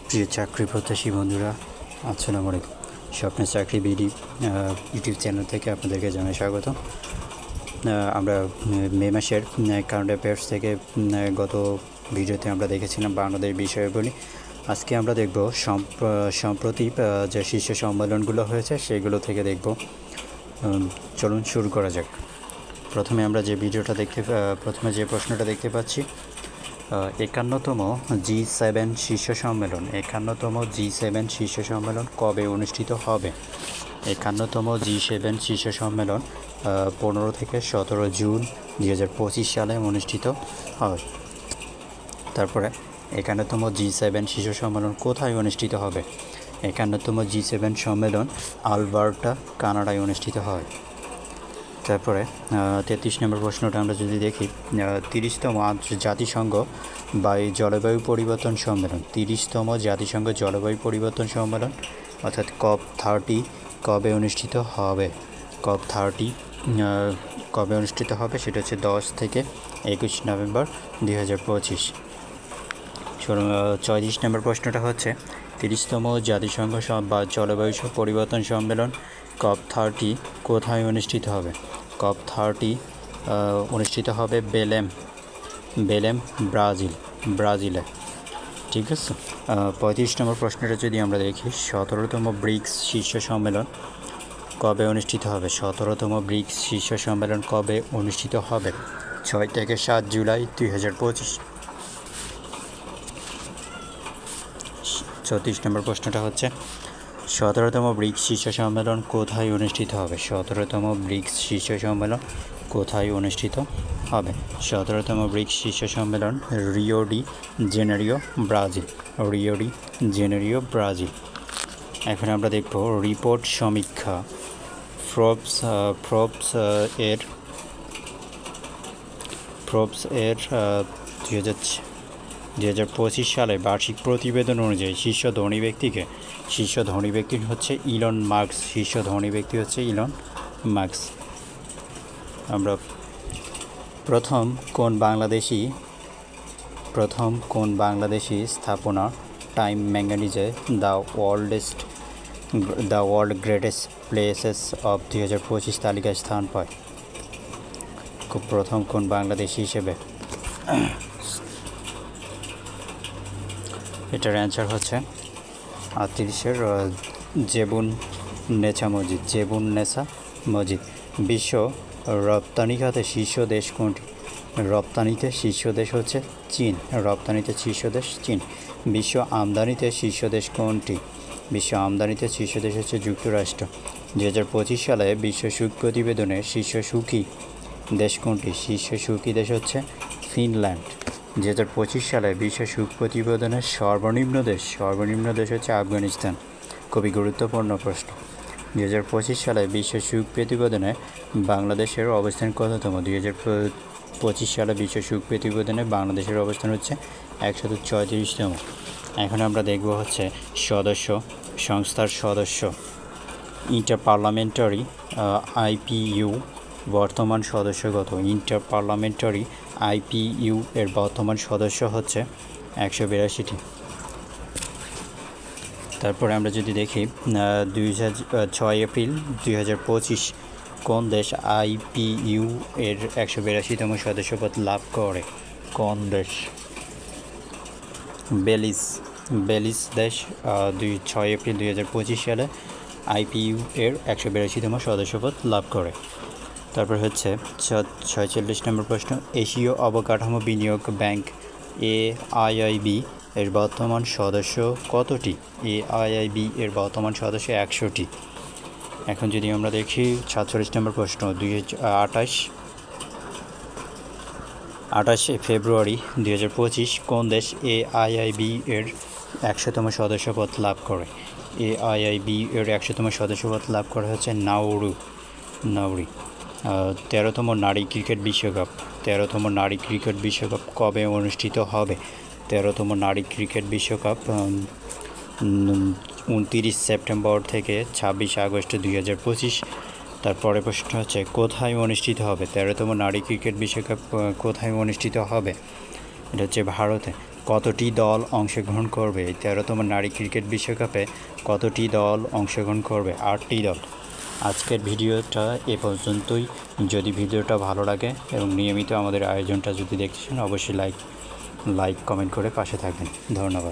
প্রিয় চাকরি প্রত্যাশী বন্ধুরা, আসসালামু আলাইকুম। স্বপ্নের চাকরি বিডি ইউটিউব চ্যানেল থেকে আপনাদেরকে জানাই স্বাগত। আমরা মে মাসের কারেন্ট অ্যাফেয়ার্স থেকে গত ভিডিওতে আমরা দেখেছিলাম বাংলাদেশ বিষয়াবলী। আজকে আমরা দেখব সম্প্রতি যে শীর্ষ সম্মেলনগুলো হয়েছে সেগুলো থেকে দেখব। চলুন শুরু করা যাক। প্রথমে যে প্রশ্নটা দেখতে পাচ্ছি, 51তম G7 শীর্ষ সম্মেলন কবে অনুষ্ঠিত হবে? 51তম G7 শীর্ষ সম্মেলন 15 থেকে 17 জুন 2025 সালে অনুষ্ঠিত হয়। তারপরে 51তম G7 শীর্ষ সম্মেলন কোথায় অনুষ্ঠিত হবে? 51তম G7 সম্মেলন আলবার্টা, কানাডায় অনুষ্ঠিত হয়। তারপরে 33 নম্বর প্রশ্নটা আমরা যদি দেখি, 30তম জাতিসংঘ জলবায়ু পরিবর্তন সম্মেলন, 30তম জাতিসংঘ জলবায়ু পরিবর্তন সম্মেলন অর্থাৎ COP30 কবে অনুষ্ঠিত হবে? COP30 কবে অনুষ্ঠিত হবে সেটা হচ্ছে 10 থেকে 21 নভেম্বর 2025। 34 নম্বর প্রশ্নটা হচ্ছে, 30তম জাতিসংঘ জলবায়ু পরিবর্তন সম্মেলন COP30 কোথায় অনুষ্ঠিত হবে? COP30 অনুষ্ঠিত হবে বেলেম, ব্রাজিলে। ঠিক আছে। 35 নম্বর প্রশ্নটা যদি আমরা দেখি, 17তম ব্রিক্স শীর্ষ সম্মেলন কবে অনুষ্ঠিত হবে? 17তম ব্রিক্স শীর্ষ সম্মেলন কবে অনুষ্ঠিত হবে? 6 থেকে 7 জুলাই 2025। 34 নম্বর প্রশ্নটা হচ্ছে, 17তম ব্রিক্স শীর্ষ সম্মেলন কোথায় অনুষ্ঠিত হবে? 17তম ব্রিক্স শীর্ষ সম্মেলন কোথায় অনুষ্ঠিত হবে? 17তম ব্রিক্স শীর্ষ সম্মেলন রিও ডি জেনেরিও, ব্রাজিল। এখন আমরা দেখব রিপোর্ট সমীক্ষা। ফোর্বস এর 2025 সালে বার্ষিক প্রতিবেদন অনুযায়ী শীর্ষ ধনী ব্যক্তি হচ্ছে ইলন মাস্ক। আমরা প্রথম কোন বাংলাদেশি স্থাপনা টাইম ম্যাগাজিনে the world greatest places of 2025 তালিকায় স্থান পায়? প্রথম কোন বাংলাদেশি হিসেবে? এটার অ্যান্সার হচ্ছে 38-এর জেবুন নেছা মসজিদ। বিশ্ব রপ্তানি খাতে শীর্ষ দেশ কোনটি? রপ্তানিতে শীর্ষ দেশ হচ্ছে চীন। বিশ্ব আমদানিতে শীর্ষ দেশ কোনটি? বিশ্ব আমদানিতে শীর্ষ দেশ হচ্ছে যুক্তরাষ্ট্র। 2025 সালে বিশ্ব সুখ প্রতিবেদনে শীর্ষ সুখী দেশ কোনটি? শীর্ষ সুখী দেশ হচ্ছে ফিনল্যান্ড। 2025 সালে বিশ্ব সুখ প্রতিবেদনের সর্বনিম্ন দেশ হচ্ছে আফগানিস্তান। খুবই গুরুত্বপূর্ণ প্রশ্ন। 2025 সালে বিশ্ব সুখ প্রতিবেদনে বাংলাদেশের অবস্থান কততম? 2025 সালে বিশ্ব সুখ প্রতিবেদনে বাংলাদেশের অবস্থান হচ্ছে 134তম। এখন আমরা দেখব হচ্ছে সংস্থার সদস্য। ইন্টারপার্লামেন্টারি IPU বর্তমান সদস্য কত? ইন্টারপার্লামেন্টারি IPU এর বর্তমান সদস্য হচ্ছে 182টি। তারপরে আমরা যদি দেখি, 6 এপ্রিল 2025 কোন দেশ IPU এর 182তম সদস্যপদ লাভ করে? কোন দেশ? বেলিজ দেশ 6 এপ্রিল 2025 সালে IPU এর 182তম সদস্যপদ লাভ করে। তারপর হচ্ছে 46 নম্বর প্রশ্ন, এশীয় অবকাঠামো বিনিয়োগ ব্যাংক AIIB এর বর্তমান সদস্য কতটি? AIIB এর বর্তমান সদস্য 100টি। এখন যদি আমরা দেখি 47 নম্বর প্রশ্ন, 28 ফেব্রুয়ারি 2025 কোন দেশ AIIB এর 100তম সদস্যপদ লাভ করে? AIIB এর 100তম সদস্যপদ লাভ করা হচ্ছে নাউরি। 13তম নারী ক্রিকেট বিশ্বকাপ কবে অনুষ্ঠিত হবে? 13তম নারী ক্রিকেট বিশ্বকাপ 29 সেপ্টেম্বর থেকে 26 আগস্ট 2025। তারপরে প্রশ্ন হচ্ছে কোথায় অনুষ্ঠিত হবে? 13তম নারী ক্রিকেট বিশ্বকাপ কোথায় অনুষ্ঠিত হবে? এটা হচ্ছে ভারতে। কতটি দল অংশগ্রহণ করবে? এই 13তম নারী ক্রিকেট বিশ্বকাপে কতটি দল অংশগ্রহণ করবে? 8টি দল। আজকের ভিডিওটা এ পর্যন্তই। যদি ভিডিওটা ভালো লাগে এবং নিয়মিত আমাদের আয়োজনটা যদি দেখতে চান অবশ্যই লাইক কমেন্ট করে পাশে থাকবেন। ধন্যবাদ।